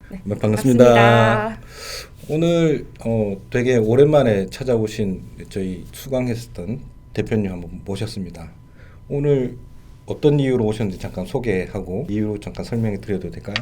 네, 반갑습니다. 오늘 되게 오랜만에 찾아오신 저희 수강했었던 대표님 한번 모셨습니다. 오늘 어떤 이유로 오셨는지 잠깐 소개하고 이유 잠깐 설명해 드려도 될까요?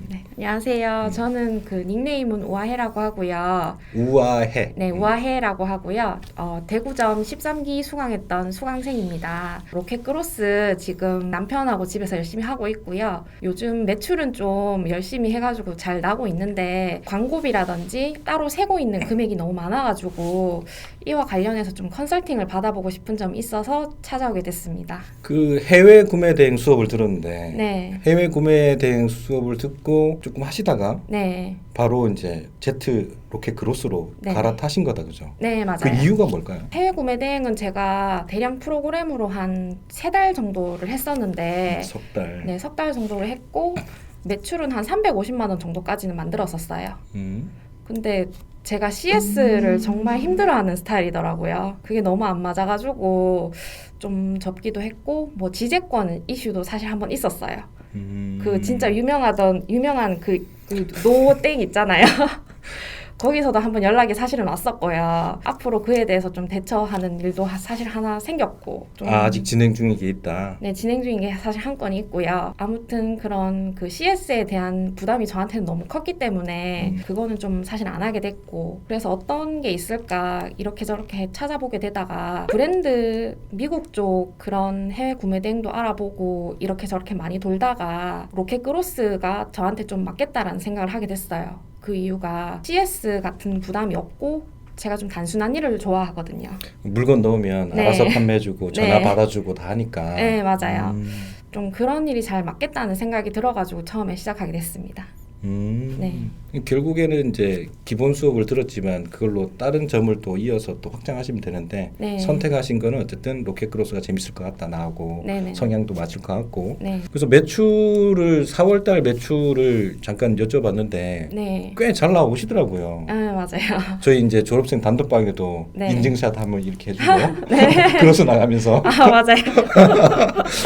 네, 안녕하세요. 저는 그 닉네임은 우아해라고 하고요. 우아해. 네, 우아해라고 하고요. 대구점 13기 수강했던 수강생입니다. 로켓크로스 지금 남편하고 집에서 열심히 하고 있고요. 요즘 매출은 좀 열심히 해가지고 잘 나고 있는데 광고비라든지 따로 세고 있는 금액이 너무 많아가지고 이와 관련해서 좀 컨설팅을 받아보고 싶은 점이 있어서 찾아오게 됐습니다. 그 해외 구매 대행 수업을 들었는데 네. 해외 구매 대행 수업을 듣고 조금 하시다가 네. 바로 이제 제트 로켓 크로스로 네. 갈아타신 거다, 그죠? 네, 맞아요. 그 이유가 뭘까요? 해외 구매 대행은 제가 대량 프로그램으로 한 3달 정도를 했었는데 석 달. 네, 석 달 정도를 했고 매출은 한 350만 원 정도까지는 만들었었어요. 근데 제가 CS를 정말 힘들어하는 스타일이더라고요. 그게 너무 안 맞아가지고 좀 접기도 했고 뭐 지재권 이슈도 사실 한번 있었어요. 그 진짜 유명한 그 노땡 있잖아요. 거기서도 한번 연락이 사실은 왔었고요. 앞으로 그에 대해서 좀 대처하는 일도 사실 하나 생겼고 좀 아직 진행 중인 게 있다. 네, 진행 중인 게 사실 한 건이 있고요. 아무튼 그런 그 CS에 대한 부담이 저한테는 너무 컸기 때문에 그거는 좀 사실 안 하게 됐고 그래서 어떤 게 있을까 이렇게 저렇게 찾아보게 되다가 브랜드 미국 쪽 그런 해외 구매 대행도 알아보고 이렇게 저렇게 많이 돌다가 로켓크로스가 저한테 좀 맞겠다라는 생각을 하게 됐어요. 그 이유가 CS 같은 부담이 없고 제가 좀 단순한 일을 좋아하거든요. 물건 넣으면 네. 알아서 판매해주고 전화 네. 받아주고 다 하니까. 네, 맞아요. 좀 그런 일이 잘 맞겠다는 생각이 들어가지고 처음에 시작하게 됐습니다. 네. 결국에는 이제 기본 수업을 들었지만 그걸로 다른 점을 또 이어서 또 확장하시면 되는데 네. 선택하신 거는 어쨌든 로켓크로스가 재밌을 것 같다 나하고 네네. 성향도 맞을 것 같고 네. 그래서 매출을 4월달 매출을 잠깐 여쭤봤는데 네. 꽤 잘 나오시더라고요. 맞아요. 저희 이제 졸업생 단톡방에도 네. 인증샷 한번 이렇게 해주고 크로스 나가면서 맞아요.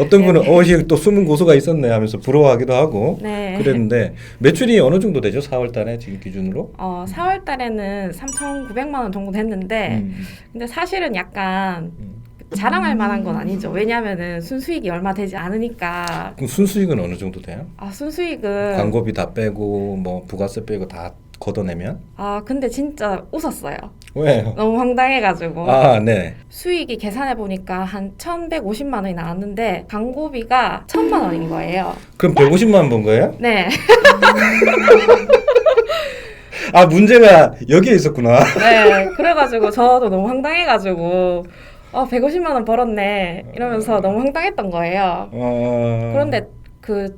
어떤 분은 이또 숨은 고수가 있었네 하면서 부러워하기도 하고 네. 그랬는데 매출이 어느 정도 되죠? 4월달에 지금 기준으로? 4월 달에는 3,900만 원 정도 됐는데 근데 사실은 약간 자랑할 만한 건 아니죠. 왜냐면은 순수익이 얼마 되지 않으니까. 그럼 순수익은 어느 정도 돼요? 순수익은 광고비 다 빼고 뭐 부가세 빼고 다 걷어내면? 근데 진짜 웃었어요. 왜요? 너무 황당해가지고. 네. 수익이 계산해보니까 한 1,150만 원이 나왔는데 광고비가 1,000만 원인 거예요. 그럼 150만 원 번 거예요? 네. 문제가 여기에 있었구나. 네. 그래가지고 저도 너무 황당해가지고 150만 원 벌었네 이러면서 너무 황당했던 거예요. 그런데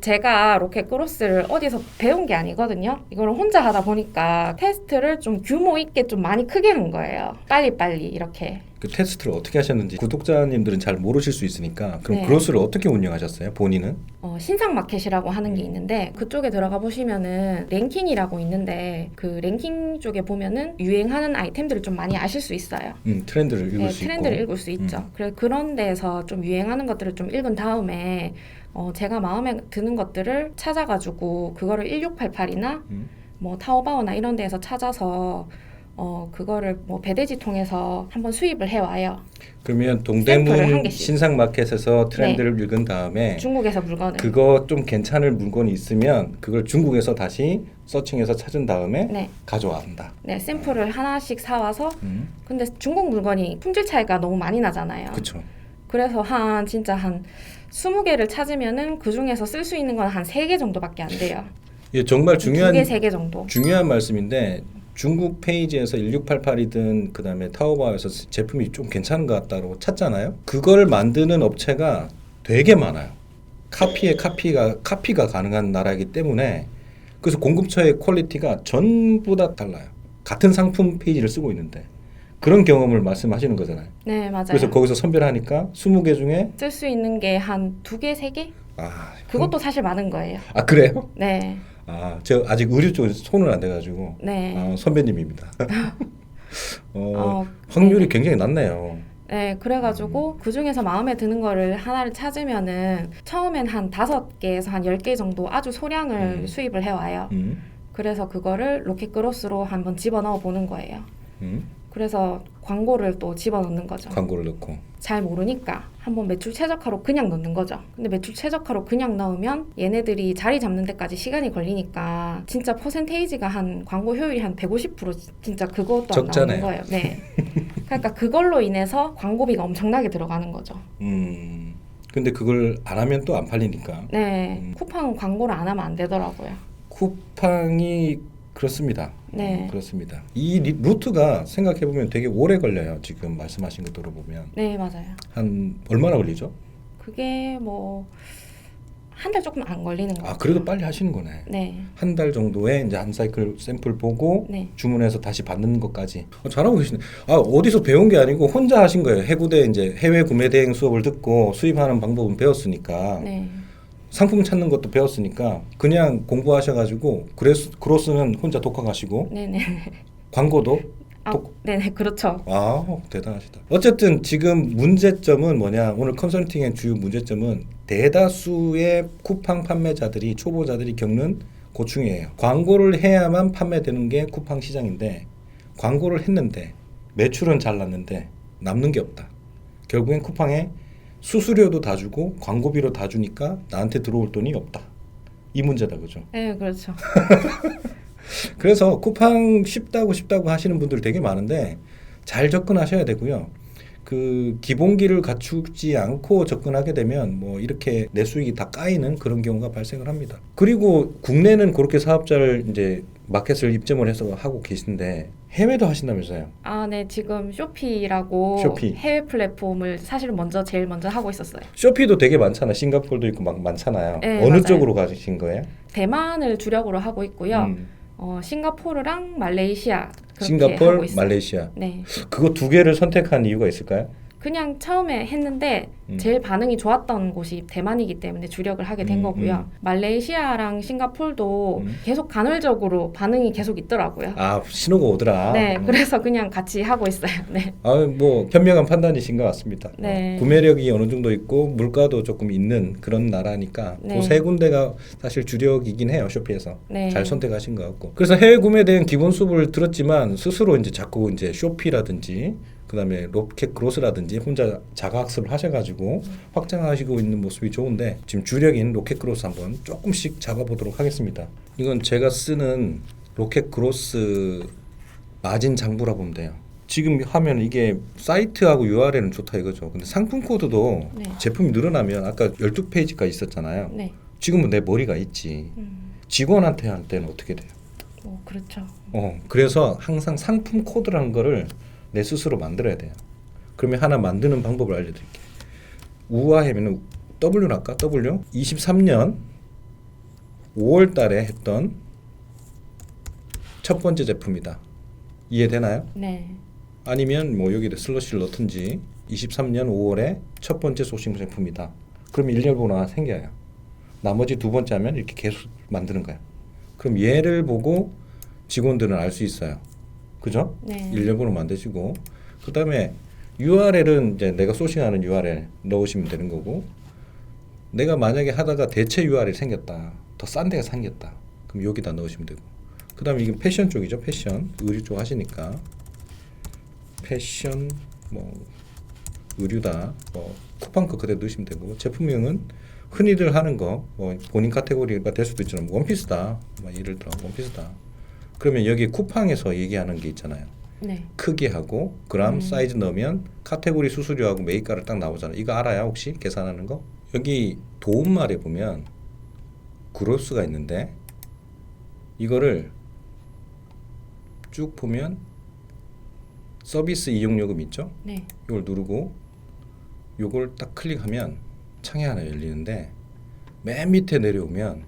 제가 로켓크로스를 어디서 배운 게 아니거든요. 이거를 혼자 하다 보니까 테스트를 좀 규모 있게 좀 많이 크게 한 거예요. 빨리빨리 이렇게. 그 테스트를 어떻게 하셨는지 구독자님들은 잘 모르실 수 있으니까 그럼 네. 크로스를 어떻게 운영하셨어요? 본인은? 신상 마켓이라고 하는 게 있는데 그쪽에 들어가 보시면은 랭킹이라고 있는데 그 랭킹 쪽에 보면은 유행하는 아이템들을 좀 많이 아실 수 있어요. 트렌드를 읽을 수 트렌드를 있고. 읽을 수 있죠. 그래서 그런 데서 좀 유행하는 것들을 좀 읽은 다음에 제가 마음에 드는 것들을 찾아가지고 그거를 1688이나 뭐 타오바오나 이런 데에서 찾아서 그거를 뭐 배대지 통해서 한번 수입을 해와요. 그러면 샘플을 한 동대문 개씩. 신상마켓에서 트렌드를 읽은 다음에 중국에서 물건을. 그거 좀 괜찮은 물건이 있으면 그걸 중국에서 다시 서칭해서 찾은 다음에 네. 가져와한다. 네, 샘플을 하나씩 사와서 근데 중국 물건이 품질 차이가 너무 많이 나잖아요. 그렇죠. 그래서 진짜 한 20개를 찾으면은 그 중에서 쓸 수 있는 건 한 3개 정도밖에 안 돼요. 이게 정말 중요한 2개, 3개 정도. 중요한 말씀인데 중국 페이지에서 1688이든 그다음에 타오바오에서 제품이 좀 괜찮은 것 같다고 찾잖아요. 그걸 만드는 업체가 되게 많아요. 카피가 가능한 나라이기 때문에 그래서 공급처의 퀄리티가 전부 다 달라요. 같은 상품 페이지를 쓰고 있는데 그런 경험을 말씀하시는 거잖아요. 네, 맞아요. 그래서 거기서 선별하니까 20개 중에 쓸 수 있는 게 한 2개, 3개? 그것도 사실 많은 거예요. 그래요? 네. 저 아직 의류 쪽에 손을 안 대가지고 네. 선배님입니다. 확률이 굉장히 낮네요. 네, 그래가지고 그 중에서 마음에 드는 거를 하나를 찾으면은 처음엔 한 5개에서 한 10개 정도 아주 소량을 수입을 해와요. 그래서 그거를 로켓그로스로 한번 집어넣어 보는 거예요. 그래서 광고를 또 집어넣는 거죠. 광고를 넣고. 잘 모르니까 한번 매출 최저가로 그냥 넣는 거죠. 근데 매출 최저가로 그냥 넣으면 얘네들이 자리 잡는 데까지 시간이 걸리니까 진짜 퍼센테이지가 한 광고 효율이 한 150% 진짜 그것도 안 적잖아요. 나오는 거예요. 네. 그러니까 그걸로 인해서 광고비가 엄청나게 들어가는 거죠. 근데 그걸 안 하면 또 안 팔리니까. 네. 쿠팡은 광고를 안 하면 안 되더라고요. 쿠팡이 그렇습니다. 네. 그렇습니다. 이 루트가 생각해 보면 되게 오래 걸려요. 지금 말씀하신 거 들어보면 네, 맞아요. 한 얼마나 걸리죠? 그게 뭐 한 달 조금 안 걸리는 거예요. 아, 그래도 빨리 하시는 거네. 네. 한 달 정도에 이제 한 사이클 샘플 보고 네. 주문해서 다시 받는 것까지. 잘하고 계시네. 아, 어디서 배운 게 아니고 혼자 하신 거예요. 해구대 이제 해외 구매 대행 수업을 듣고 수입하는 방법은 배웠으니까. 네. 상품 찾는 것도 배웠으니까 그냥 공부하셔가지고 그로스는 혼자 독학하시고 네네. 광고도 네네, 그렇죠. 대단하시다. 어쨌든 지금 문제점은 뭐냐? 오늘 컨설팅의 주요 문제점은 대다수의 쿠팡 판매자들이 초보자들이 겪는 고충이에요. 광고를 해야만 판매되는 게 쿠팡 시장인데 광고를 했는데 매출은 잘 났는데 남는 게 없다. 결국엔 쿠팡에 수수료도 다 주고 광고비로 다 주니까 나한테 들어올 돈이 없다. 이 문제다, 그죠? 네, 그렇죠. 그래서 쿠팡 쉽다고 하시는 분들 되게 많은데 잘 접근하셔야 되고요. 그 기본기를 갖추지 않고 접근하게 되면 뭐 이렇게 내 수익이 다 까이는 그런 경우가 발생을 합니다. 그리고 국내는 그렇게 사업자를 이제 마켓을 입점을 해서 하고 계신데 해외도 하신다면서요? 아, 네, 지금 쇼피라고 쇼피. 해외 플랫폼을 사실 제일 먼저 하고 있었어요. 쇼피도 되게 많잖아. 싱가포르도 있고 막 많잖아요. 네, 어느 맞아요. 쪽으로 가신 거예요? 대만을 주력으로 하고 있고요. 싱가포르랑 말레이시아 그렇게 싱가포르, 하고 있어요. 말레이시아. 네, 그거 두 개를 선택한 이유가 있을까요? 그냥 처음에 했는데 제일 반응이 좋았던 곳이 대만이기 때문에 주력을 하게 된 거고요. 말레이시아랑 싱가포르도 계속 간헐적으로 반응이 계속 있더라고요. 아, 신호가 오더라. 네, 그래서 그냥 같이 하고 있어요. 네. 뭐 현명한 판단이신 것 같습니다. 네. 구매력이 어느 정도 있고 물가도 조금 있는 그런 나라니까 네. 그 세 군데가 사실 주력이긴 해요. 쇼피에서. 네. 잘 선택하신 것 같고. 그래서 해외 구매에 대한 기본 수업을 들었지만 스스로 이제 자꾸 이제 쇼피라든지 그다음에 로켓크로스라든지 혼자 자가학습을 하셔가지고 확장하시고 있는 모습이 좋은데 지금 주력인 로켓크로스 한번 조금씩 잡아보도록 하겠습니다. 이건 제가 쓰는 로켓크로스 마진 장부라 보면 돼요. 지금 하면 이게 사이트하고 URL은 좋다 이거죠. 근데 상품 코드도 네. 제품이 늘어나면 아까 12페이지까지 있었잖아요. 네. 지금은 내 머리가 있지. 직원한테 할 때는 어떻게 돼요? 그렇죠. 그래서 항상 상품 코드라는 거를 내 스스로 만들어야 돼요. 그러면 하나 만드는 방법을 알려드릴게요. 우아해면은 W로 할까? W? 23년 5월 달에 했던 첫 번째 제품이다. 이해되나요? 네. 아니면 뭐 여기다 슬러시를 넣든지 23년 5월에 첫 번째 소싱 제품이다. 그럼 일렬번호 하나 생겨요. 나머지 두 번째 하면 이렇게 계속 만드는 거야. 그럼 얘를 보고 직원들은 알 수 있어요. 그죠? 네. 일렬번호 만드시고 그 다음에 URL은 이제 내가 소싱하는 URL 넣으시면 되는 거고 내가 만약에 하다가 대체 URL 생겼다. 더 싼 데가 생겼다. 그럼 여기다 넣으시면 되고 그 다음에 이게 패션 쪽이죠. 패션 의류 쪽 하시니까 패션 뭐 의류다 뭐 쿠팡 거 그대로 넣으시면 되고 제품명은 흔히들 하는 거 뭐 본인 카테고리가 될 수도 있지만 원피스다 뭐 예를 들어 원피스다 그러면 여기 쿠팡에서 얘기하는 게 있잖아요. 네. 크기하고 그람 사이즈 넣으면 카테고리 수수료하고 매입가를 딱 나오잖아요. 이거 알아요 혹시 계산하는 거? 여기 도움말에 보면 그로스가 있는데 이거를 쭉 보면 서비스 이용요금 있죠? 네. 이걸 누르고 요걸 딱 클릭하면 창이 하나 열리는데 맨 밑에 내려오면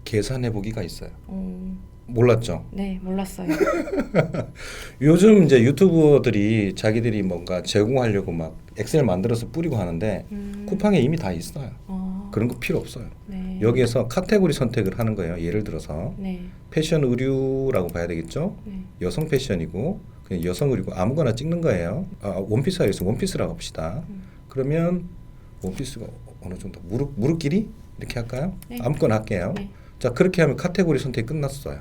계산해 보기가 있어요. 몰랐죠? 네, 몰랐어요. 요즘 이제 유튜버들이 자기들이 뭔가 제공하려고 막 엑셀 만들어서 뿌리고 하는데 쿠팡에 이미 다 있어요. 그런 거 필요 없어요. 네. 여기에서 카테고리 선택을 하는 거예요. 예를 들어서 네. 패션 의류라고 봐야 되겠죠? 네. 여성 패션이고 그냥 여성 의류고 아무거나 찍는 거예요. 원피스가 있으면 원피스라고 합시다. 그러면 원피스가 어느 정도 무릎 길이 이렇게 할까요? 네. 아무거나 할게요. 네. 자, 그렇게 하면 카테고리 선택이 끝났어요.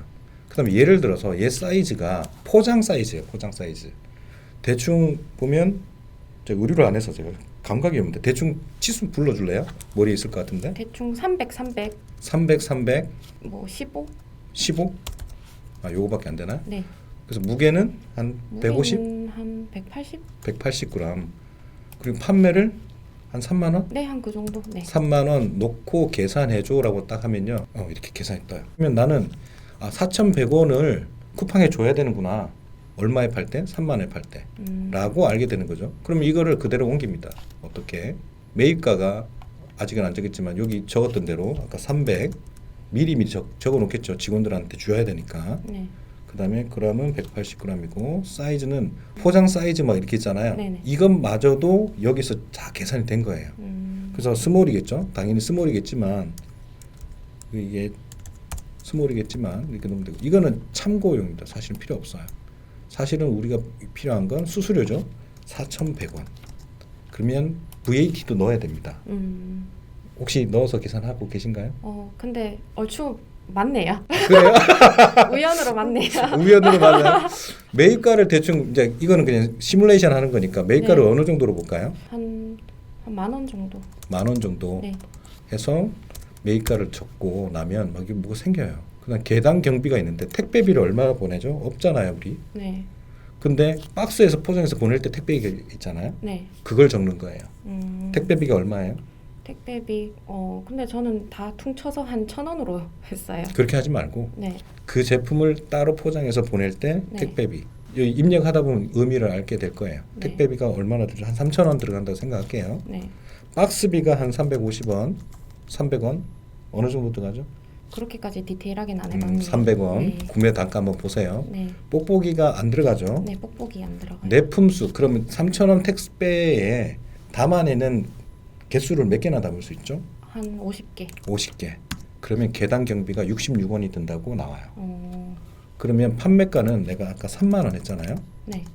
그다음에 예를 들어서 얘 사이즈가 포장 사이즈예요. 포장 사이즈. 대충 보면 제가 의류를 안 해서 제가 감각이 없는데 대충 치수 불러줄래요? 머리에 있을 것 같은데. 대충 300, 300, 뭐 15? 15? 아, 요거밖에 안 되나? 네. 그래서 무게는 한 150? 무게는 한 180? 180g. 그리고 판매를 한 3만 원? 네, 한 그 정도. 네. 3만 원 놓고 계산해줘라고 딱 하면요. 이렇게 계산이 떠요. 그러면 나는 4,100원을 쿠팡에 줘야 되는구나. 얼마에 팔 때? 3만 원에 팔 때. 라고 알게 되는 거죠. 그럼 이거를 그대로 옮깁니다. 어떻게? 매입가가 아직은 안 적겠지만 여기 적었던 대로 아까 300 미리미리 적어 놓겠죠. 직원들한테 줘야 되니까. 네. 그 다음에 그램은 180g이고 사이즈는 포장 사이즈 막 이렇게 있잖아요. 네네. 이것마저도 여기서 다 계산이 된 거예요. 그래서 스몰이겠죠. 당연히 스몰이겠지만 이게 스몰이겠지만 이렇게 넣으면 되고 이거는 참고용입니다. 사실은 필요 없어요. 사실은 우리가 필요한 건 수수료죠. 4,100원. 그러면 VAT도 넣어야 됩니다. 혹시 넣어서 계산하고 계신가요? 근데 얼추 맞네요. 그래요? 우연으로 맞네요. 우연으로 맞아요. 매입가를 대충 이제 이거는 그냥 시뮬레이션 하는 거니까 매입가를 네. 어느 정도로 볼까요? 한 10,000원 정도. 10,000원 정도 네. 해서 매입가를 적고 나면 막 이게 뭐가 생겨요. 그다음 계단 경비가 있는데 택배비를 얼마 보내죠? 없잖아요, 우리. 네. 근데 박스에서 포장해서 보낼 때 택배비가 있잖아요. 네. 그걸 적는 거예요. 택배비가 얼마예요? 택배비 근데 저는 다 퉁쳐서 한 1,000원으로 했어요. 그렇게 하지 말고 네. 그 제품을 따로 포장해서 보낼 때 네. 택배비 여기 입력하다 보면 의미를 알게 될 거예요. 네. 택배비가 얼마나 들죠? 한 3,000원 들어간다고 생각할게요. 네. 박스비가 한 350원, 300원 어느 정도 들어가죠? 그렇게까지 디테일하게는 안 해봤는데 300원 네. 구매 단가 한번 보세요. 네. 뽁뽁이가 안 들어가죠. 네, 뽁뽁이 안 들어가요. 내품수 그러면 3,000원 택배에 담아내는 개수를 몇 개나 담을 수 있죠? 한 50개. 50개. 그러면 계단 경비가 66원이 든다고 나와요. 그러면 판매가는 내가 아까 3만 원 했잖아요. 네.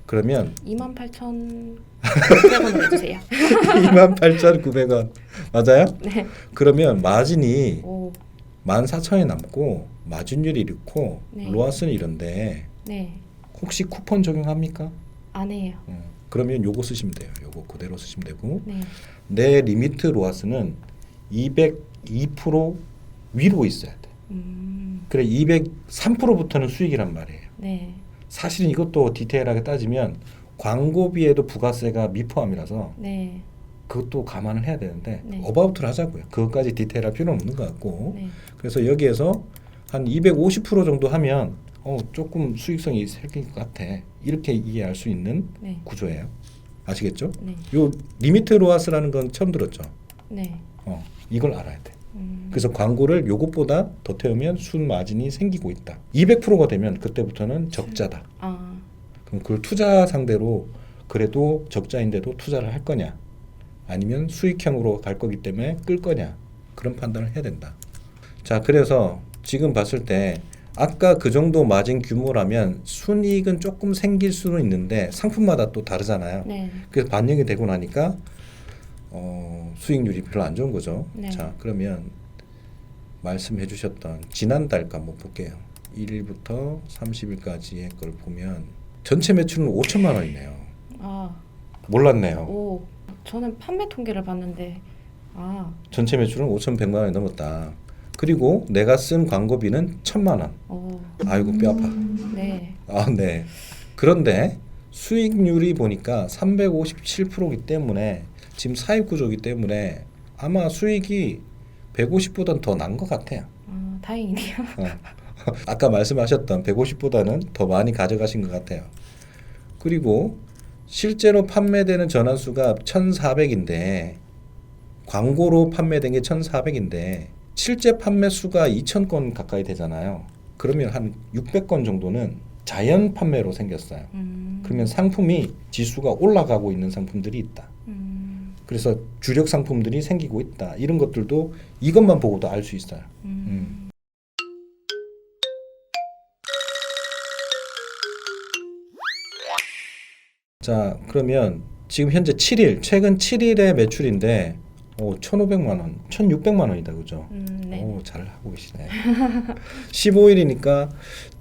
그러면 28,900원으로 해주세요. 28,900원 맞아요? 네. 그러면 마진이 오. 14,000원이 남고 마진율이 이렇고 네. 로아스는 이런데 네. 혹시 쿠폰 적용합니까? 안 해요. 그러면 요거 쓰시면 돼요. 요거 그대로 쓰시면 되고 네. 내 리미트 로아스는 202% 위로 있어야 돼. 그래 203%부터는 수익이란 말이에요. 네. 사실은 이것도 디테일하게 따지면 광고비에도 부가세가 미포함이라서 네. 그것도 감안을 해야 되는데 네. 어바웃을 하자고요. 그것까지 디테일할 필요는 없는 것 같고 네. 그래서 여기에서 한 250% 정도 하면 조금 수익성이 생길 것 같아. 이렇게 이해할 수 있는 네. 구조예요. 아시겠죠? 네. 요 리미트 로아스라는 건 처음 들었죠? 네. 이걸 알아야 돼. 그래서 광고를 요것보다 더 태우면 순 마진이 생기고 있다. 200%가 되면 그때부터는 적자다. 아. 그럼 그걸 투자 상대로 그래도 적자인데도 투자를 할 거냐 아니면 수익형으로 갈 거기 때문에 끌 거냐 그런 판단을 해야 된다. 자, 그래서 지금 봤을 때 아까 그 정도 마진 규모라면 순이익은 조금 생길 수는 있는데 상품마다 또 다르잖아요. 네. 그래서 반영이 되고 나니까 수익률이 별로 안 좋은 거죠. 네. 자, 그러면 말씀해 주셨던 지난달 거 한번 볼게요. 1일부터 30일까지의 걸 보면 전체 매출은 5천만 원이네요. 아. 몰랐네요. 오. 저는 판매 통계를 봤는데 전체 매출은 5,100만 원이 넘었다. 그리고 내가 쓴 광고비는 1,000만 원. 오. 아이고 뼈 아파. 네. 네. 그런데 수익률이 보니까 357%이기 때문에 지금 사입 구조이기 때문에 아마 수익이 150보다는 더 난 것 같아요. 다행이네요. 아까 말씀하셨던 150보다는 더 많이 가져가신 것 같아요. 그리고 실제로 판매되는 전환수가 1,400인데 광고로 판매된 게 1,400인데 실제 판매 수가 2,000건 가까이 되잖아요. 그러면 한 600건 정도는 자연 판매로 생겼어요. 그러면 상품이 지수가 올라가고 있는 상품들이 있다. 그래서 주력 상품들이 생기고 있다. 이런 것들도 이것만 보고도 알 수 있어요. 자, 그러면 지금 현재 7일, 최근 7일의 매출인데 오, 1,500만 원, 1,600만 원이다, 그죠? 네. 오, 잘 하고 계시네. 15일이니까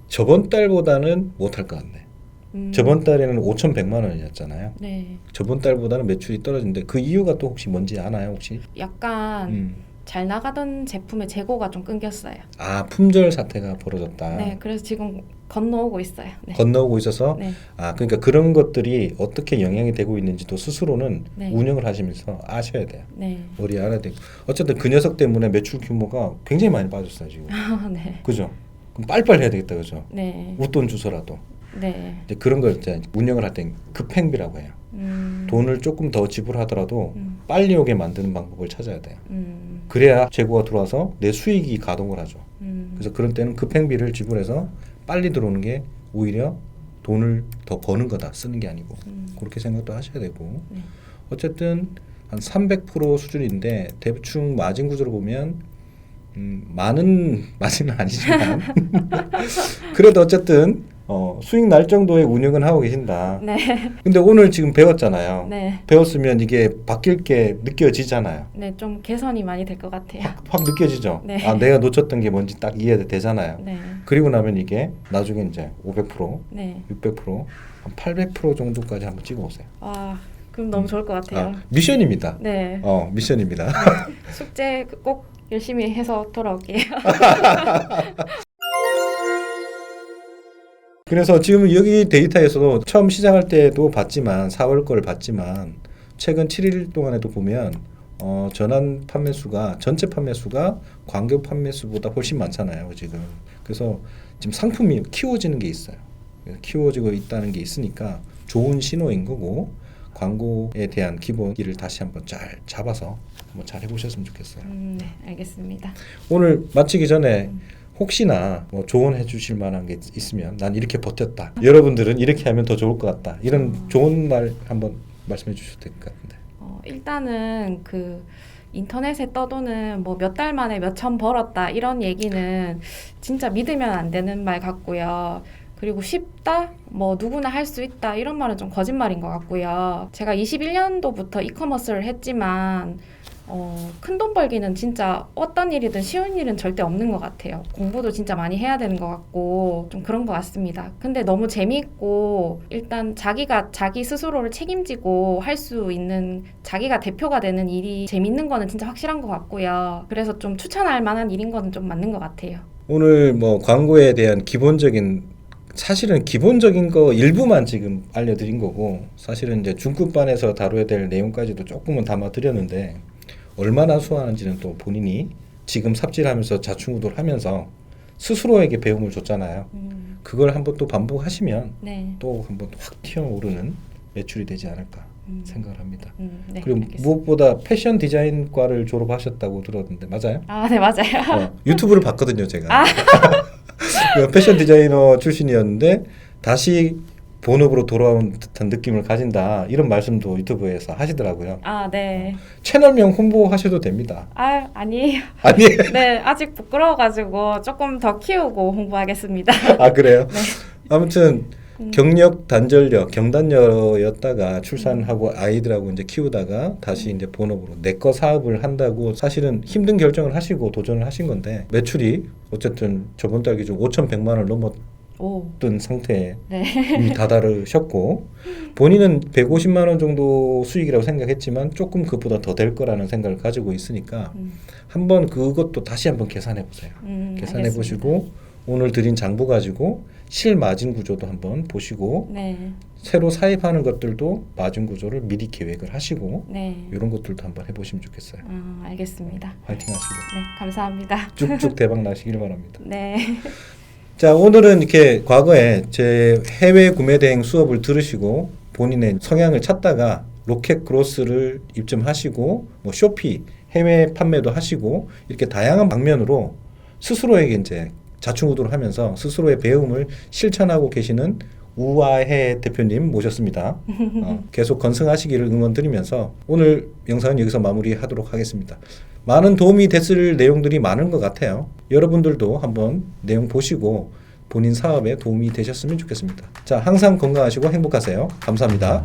저번 달보다는 못할 것 같네. 저번 달에는 5,100만 원이었잖아요. 네. 저번 달보다는 매출이 떨어진데 그 이유가 또 혹시 뭔지 아나요, 혹시? 약간 잘 나가던 제품의 재고가 좀 끊겼어요. 아, 품절 사태가 벌어졌다. 네, 그래서 지금 건너오고 있어요. 네. 건너오고 있어서 네. 아, 그러니까 그런 것들이 어떻게 영향이 되고 있는지도 스스로는 네. 운영을 하시면서 아셔야 돼요. 네. 머리에 알아야 되고. 어쨌든 그 녀석 때문에 매출 규모가 굉장히 많이 빠졌어요, 지금. 아, 네. 그죠? 그럼 빨리빨리 해야 되겠다, 그죠? 네. 웃돈 주서라도. 네. 이제 그런 걸 이제 운영을 할 땐 급행비라고 해요. 돈을 조금 더 지불하더라도 빨리 오게 만드는 방법을 찾아야 돼요. 그래야 재고가 들어와서 내 수익이 가동을 하죠. 그래서 그런 때는 급행비를 지불해서 빨리 들어오는 게 오히려 돈을 더 버는 거다. 쓰는 게 아니고. 그렇게 생각도 하셔야 되고. 네. 어쨌든 한 300% 수준인데 대충 마진 구조를 보면 많은 마진은 아니지만 그래도 어쨌든 수익 날 정도의 운영은 하고 계신다. 네. 근데 오늘 지금 배웠잖아요. 네. 배웠으면 이게 바뀔 게 느껴지잖아요. 네, 좀 개선이 많이 될 것 같아요. 확 느껴지죠. 네. 아, 내가 놓쳤던 게 뭔지 딱 이해가 되잖아요. 네. 그리고 나면 이게 나중에 이제 500%, 네. 600%, 한 800% 정도까지 한번 찍어보세요. 와, 그럼 너무 좋을 것 같아요. 아, 미션입니다. 네. 미션입니다. 숙제 꼭 열심히 해서 돌아올게요. 그래서 지금 여기 데이터에서도 처음 시작할 때도 봤지만 4월 걸 봤지만 최근 7일 동안에도 보면 전환 판매수가 전체 판매수가 광고 판매수보다 훨씬 많잖아요, 지금. 그래서 지금 상품이 키워지는 게 있어요. 키워지고 있다는 게 있으니까 좋은 신호인 거고 광고에 대한 기본기를 다시 한번 잘 잡아서 한번 잘 해보셨으면 좋겠어요. 네, 알겠습니다. 오늘 마치기 전에 혹시나 뭐 조언해 주실 만한 게 있으면 난 이렇게 버텼다. 여러분들은 이렇게 하면 더 좋을 것 같다. 이런 좋은 말 한번 말씀해 주셔도 될 것 같은데. 일단은 그 인터넷에 떠도는 뭐 몇 달 만에 몇 천 벌었다 이런 얘기는 진짜 믿으면 안 되는 말 같고요. 그리고 쉽다? 뭐 누구나 할 수 있다 이런 말은 좀 거짓말인 것 같고요. 제가 21년도부터 이커머스를 했지만 큰 돈 벌기는 진짜 어떤 일이든 쉬운 일은 절대 없는 것 같아요. 공부도 진짜 많이 해야 되는 것 같고 좀 그런 것 같습니다. 근데 너무 재미있고 일단 자기가 자기 스스로를 책임지고 할 수 있는 자기가 대표가 되는 일이 재밌는 거는 진짜 확실한 것 같고요. 그래서 좀 추천할 만한 일인 거는 좀 맞는 것 같아요. 오늘 뭐 광고에 대한 사실은 기본적인 거 일부만 지금 알려드린 거고 사실은 이제 중급반에서 다뤄야 될 내용까지도 조금은 담아드렸는데 얼마나 수하는지는 또 본인이 지금 삽질하면서 자충우돌 하면서 스스로에게 배움을 줬잖아요. 그걸 한번 또 반복하시면 네. 또 한번 확 튀어오르는 매출이 되지 않을까 생각을 합니다. 네, 그리고 알겠습니다. 무엇보다 패션 디자인과를 졸업하셨다고 들었는데 맞아요? 아, 네, 맞아요. 유튜브를 봤거든요, 제가. 패션 디자이너 출신이었는데 다시 본업으로 돌아온 듯한 느낌을 가진다 이런 말씀도 유튜브에서 하시더라고요. 아, 네. 채널명 홍보하셔도 됩니다. 아, 아니에요. 아니, 네, 아직 부끄러워가지고 조금 더 키우고 홍보하겠습니다. 아 그래요? 네. 아무튼 경력 단절녀, 경단녀였다가 출산하고 아이들하고 이제 키우다가 다시 이제 본업으로 내거 사업을 한다고 사실은 힘든 결정을 하시고 도전을 하신 건데 매출이 어쨌든 저번 달 기준 5,100만 원을 넘었던 상태에 네. 이미 다다르셨고 본인은 150만 원 정도 수익이라고 생각했지만 조금 그보다 더 될 거라는 생각을 가지고 있으니까 한번 그것도 다시 한번 계산해 보세요. 계산해 알겠습니다. 보시고 오늘 드린 장부 가지고 실마진 구조도 한번 보시고 네. 새로 사입하는 것들도 마진 구조를 미리 계획을 하시고 네. 이런 것들도 한번 해보시면 좋겠어요. 알겠습니다. 화이팅 하시고 네, 감사합니다. 쭉쭉 대박 나시길 바랍니다. 네. 자, 오늘은 이렇게 과거에 제 해외 구매 대행 수업을 들으시고 본인의 성향을 찾다가 로켓 그로스를 입점하시고 뭐 쇼피 해외 판매도 하시고 이렇게 다양한 방면으로 스스로에게 이제 자충우돌을 하면서 스스로의 배움을 실천하고 계시는 우아해 대표님 모셨습니다. 계속 건승하시기를 응원드리면서 오늘 영상은 여기서 마무리하도록 하겠습니다. 많은 도움이 됐을 내용들이 많은 것 같아요. 여러분들도 한번 내용 보시고 본인 사업에 도움이 되셨으면 좋겠습니다. 자, 항상 건강하시고 행복하세요. 감사합니다.